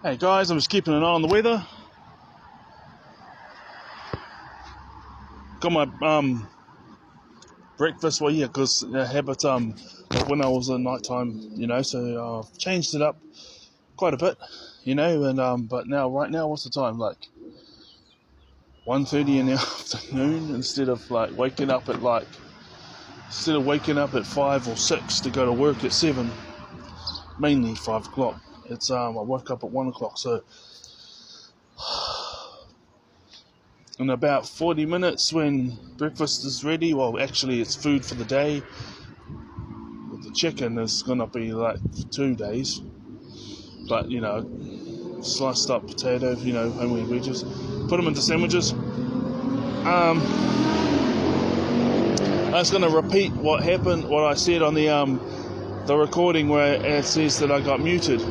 Hey guys, I'm just keeping an eye on the weather. Got my breakfast, well, yeah, because I habit like when I was in nighttime, so I've changed it up quite a bit, and but right now, what's the time? Like 1:30 in the afternoon instead of waking up at 5 or 6 to go to work at 7, mainly 5 o'clock. It's I woke up at 1 o'clock, so in about 40 minutes when breakfast is ready, well, actually it's food for the day. With the chicken is going to be like 2 days. But, sliced up potato, homemade wedges. Put them into sandwiches. I was going to repeat what I said on the recording where it says that I got muted.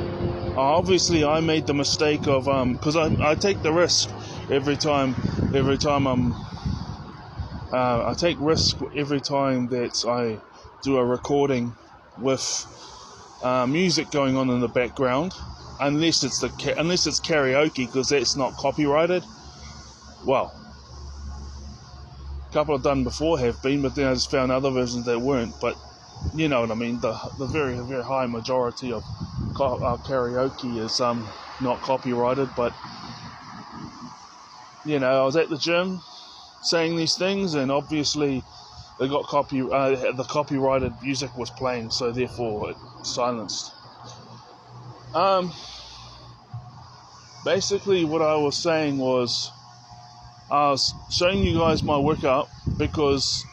Obviously, I made the mistake of, because I take the risk every time I take risk every time that I do a recording with music going on in the background, unless it's karaoke, because that's not copyrighted. Well, a couple I've done before have been, but then I just found other versions that weren't. But you know what I mean. The very, very high majority of karaoke is not copyrighted. But I was at the gym saying these things, and obviously they got the copyrighted music was playing, so therefore it silenced. Basically what I was saying was I was showing you guys my workout because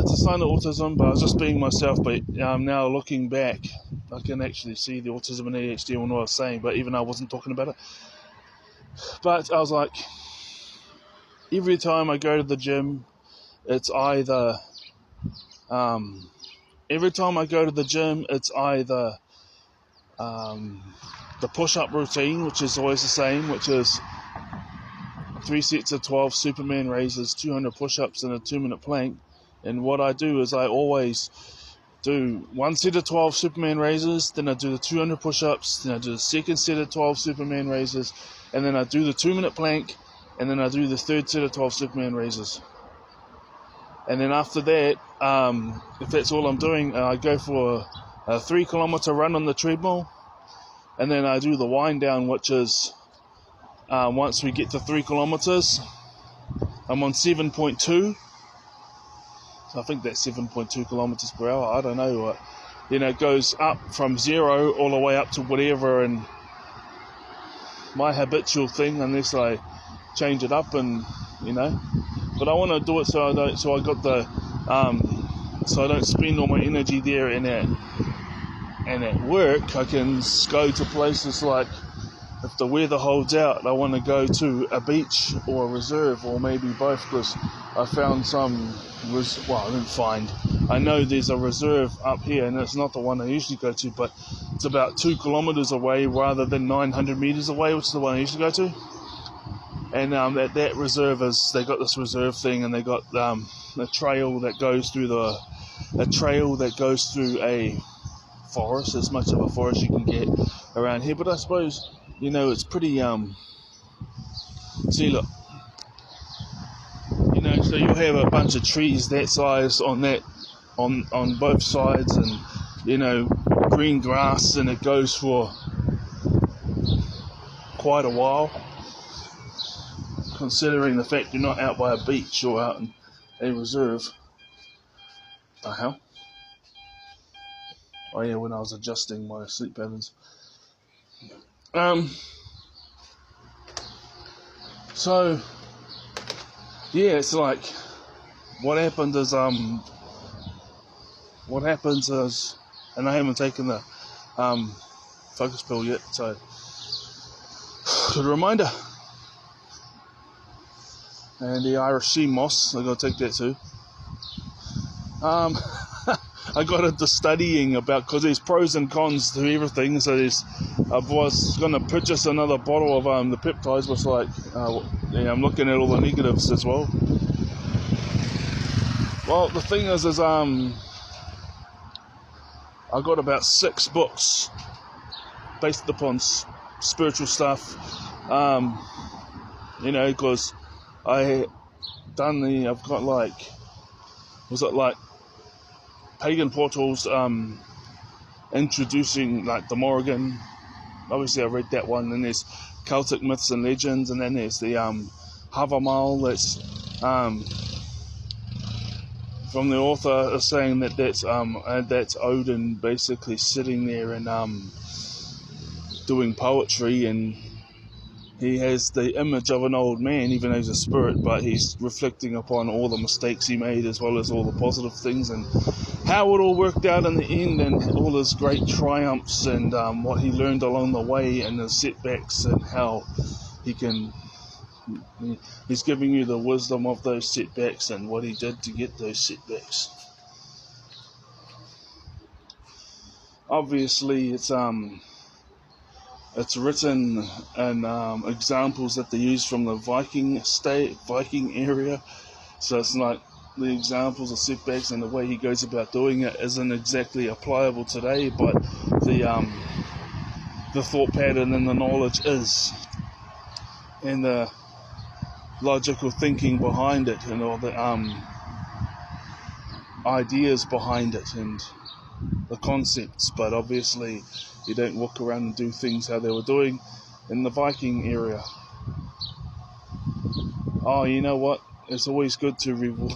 it's a sign of autism, but I was just being myself. But now looking back, I can actually see the autism and ADHD and what I was saying, but even I wasn't talking about it. But I was like, every time I go to the gym, it's either the push-up routine, which is always the same, which is 3 sets of 12 Superman raises, 200 push-ups and a 2-minute plank. And what I do is I always do 1 set of 12 Superman raises, then I do the 200 push-ups, then I do the second set of 12 Superman raises, and then I do the 2-minute plank, and then I do the third set of 12 Superman raises. And then after that, if that's all I'm doing, I go for a 3-kilometer run on the treadmill, and then I do the wind down, which is once we get to 3 kilometers, I'm on 7.2. So I think that's 7.2 kilometers per hour. I don't know. It goes up from 0 all the way up to whatever, and my habitual thing, unless I change it up, and but I want to do it so I don't spend all my energy there and at work. I can go to places like, if the weather holds out, I want to go to a beach or a reserve, or maybe both, because I found I know there's a reserve up here, and it's not the one I usually go to, but it's about 2 kilometers away rather than 900 meters away, which is the one I usually go to. And that reserve they got this reserve thing, and they got a trail that goes through a forest, as much of a forest you can get around here. But I suppose it's pretty see, look, so you'll have a bunch of trees that size on both sides, and green grass, and it goes for quite a while, considering the fact you're not out by a beach or out in a reserve. The hell? Oh yeah, when I was adjusting my sleep patterns. So yeah, it's like what happens is, and I haven't taken the focus pill yet, so good reminder. And the Irish sea moss, I gotta take that too. I got into studying about, because there's pros and cons to everything. So I was going to purchase another bottle of the peptides, was like, I'm looking at all the negatives as well. Well, the thing is I got about 6 books based upon spiritual stuff, because I've got like Pagan Portals, introducing like the Morrigan. Obviously I read that one. Then there's Celtic Myths and Legends, and then there's the Havamal, that's from the author is saying that's Odin basically sitting there and doing poetry, and he has the image of an old man, even though he's a spirit, but he's reflecting upon all the mistakes he made as well as all the positive things and how it all worked out in the end, and all his great triumphs, and what he learned along the way, and the setbacks, and how he's giving you the wisdom of those setbacks and what he did to get those setbacks. Obviously it's written in examples that they use from the Viking area, so it's like the examples of setbacks and the way he goes about doing it isn't exactly applicable today, but the thought pattern and the knowledge is, and the logical thinking behind it, and all the ideas behind it, and the concepts. But obviously you don't walk around and do things how they were doing in the Viking area. Oh, you know what? It's always good to reward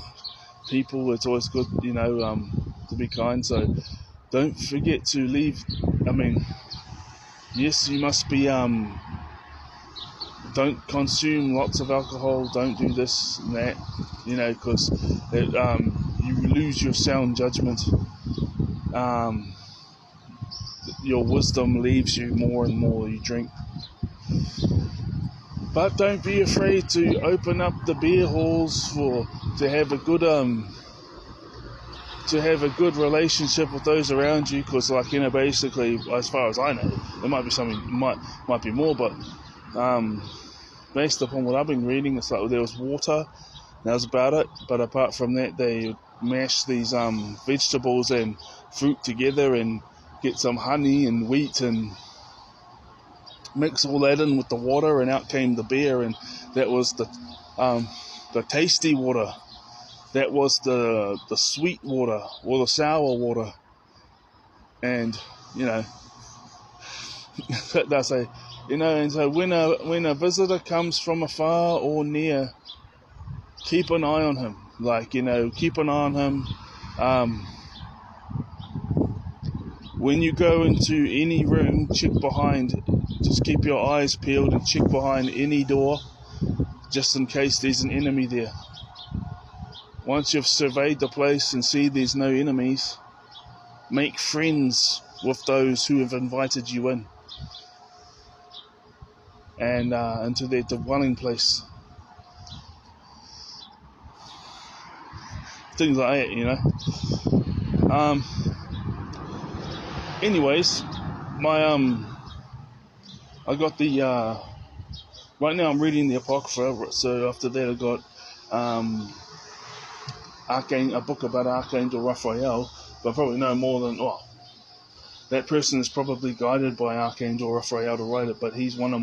people. It's always good, to be kind. So don't forget to leave. Yes, you must be. Don't consume lots of alcohol. Don't do this and that. Because you lose your sound judgment. Your wisdom leaves you more and more you drink. But don't be afraid to open up the beer halls to have a good relationship with those around you, because basically, as far as I know, there might be something, might be more, but based upon what I've been reading, it's like there was water, that was about it. But apart from that, they mash these vegetables and fruit together and get some honey and wheat and mix all that in with the water, and out came the beer, and that was the tasty water. That was the sweet water or the sour water. And they say, and so when a visitor comes from afar or near, keep an eye on him. Keep an eye on him. When you go into any room, check behind. Just keep your eyes peeled and check behind any door, just in case there's an enemy there. Once you've surveyed the place and see there's no enemies, make friends with those who have invited you in and into their dwelling place. Things like that, Anyways, I got the right now I'm reading the Apocrypha, so after that I got a book about Archangel Raphael, but probably no more than, that person is probably guided by Archangel Raphael to write it, but he's one of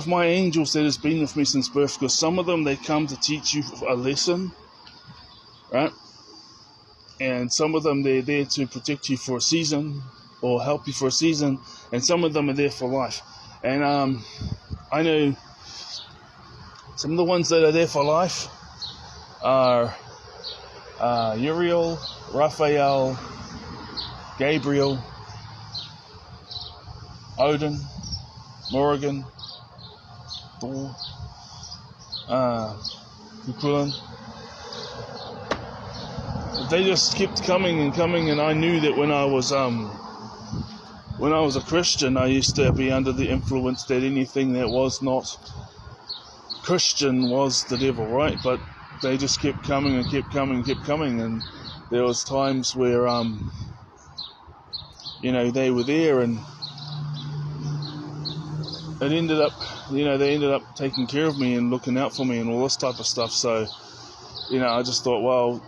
my angels that has been with me since birth, because some of them, they come to teach you a lesson, right? And some of them, they're there to protect you for a season or help you for a season, and some of them are there for life. And I know some of the ones that are there for life are Uriel, Raphael, Gabriel, Odin, Morrigan, Thor, Cuchulainn. They just kept coming and coming, and I knew that when I was a Christian, I used to be under the influence that anything that was not Christian was the devil, right? But they just kept coming and kept coming and kept coming, and there was times where they were there, and it ended up, they ended up taking care of me and looking out for me and all this type of stuff. So I just thought, well,